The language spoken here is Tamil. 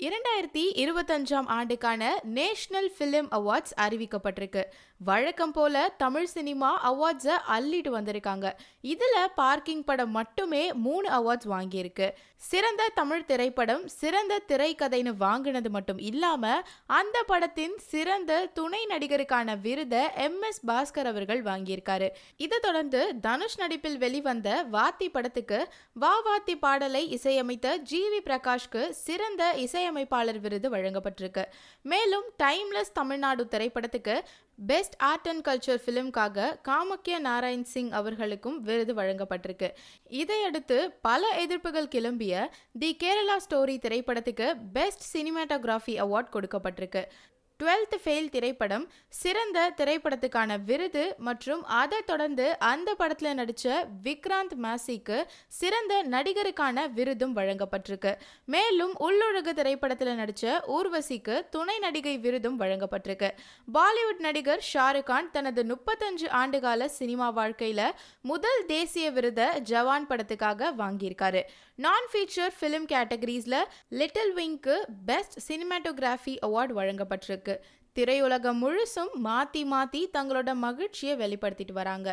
2025ஆம் ஆண்டுக்கான நேஷனல் ஃபிலிம் அவார்ட்ஸ் அறிவிக்கப்பட்டிருக்கு. வழக்கம் போல தமிழ் சினிமா அவார்ட்ஸை அள்ளிட்டு வந்திருக்காங்க. இதுல பார்க்கிங் படம் மட்டுமே 3 அவார்ட்ஸ் வாங்கியிருக்கு. சிறந்த தமிழ் திரைப்படம், சிறந்த திரைக்கதைன்னு வாங்கினது மட்டும் இல்லாம அந்த படத்தின் சிறந்த துணை நடிகருக்கான விருதை எம்.எஸ். பாஸ்கர் அவர்கள் வாங்கியிருக்காரு. இதை தொடர்ந்து தனுஷ் நடிப்பில் வெளிவந்த வாத்தி படத்துக்கு வா வாத்தி பாடலை இசையமைத்த ஜி.வி. பிரகாஷ்க்கு சிறந்த இசையமைப்பாளர் விருது வழங்கப்பட்டிருக்கு. மேலும் டைம்லெஸ் தமிழ்நாடு திரைப்படத்துக்கு பெஸ்ட் ஆர்ட் அண்ட் கல்ச்சர் ஃபிலிம்காக காமக்யா நாராயண் சிங் அவர்களுக்கும் விருது வழங்கப்பட்டிருக்கு. இதையடுத்து பல எதிர்ப்புகள் கிளம்பிய தி கேரளா ஸ்டோரி திரைப்படத்துக்கு பெஸ்ட் சினிமாட்டோகிராஃபி அவார்ட் கொடுக்கப்பட்டிருக்கு. 12th ஃபெயில் திரைப்படம் சிறந்த திரைப்படத்துக்கான விருது மற்றும் அதை தொடர்ந்து அந்த படத்தில் நடித்த விக்ராந்த் மாசிக்கு சிறந்த நடிகருக்கான விருதும் வழங்கப்பட்டிருக்கு. மேலும் உள்ளொழுகு திரைப்படத்தில் நடித்த ஊர்வசிக்கு துணை நடிகை விருதும் வழங்கப்பட்டிருக்கு. பாலிவுட் நடிகர் ஷாருக்கான் தனது 35 ஆண்டுகால சினிமா வாழ்க்கையில் முதல் தேசிய விருதை ஜவான் படத்துக்காக வாங்கியிருக்காரு. நான் ஃபீச்சர் ஃபிலிம் கேட்டகரிஸில் லிட்டில் விங்க்கு பெஸ்ட் சினிமாட்டோகிராஃபி அவார்டு வழங்கப்பட்டிருக்கு. திரையுலகம் முழுசும் மாத்தி தங்களோட மகிழ்ச்சியை வெளிப்படுத்திட்டு வராங்க.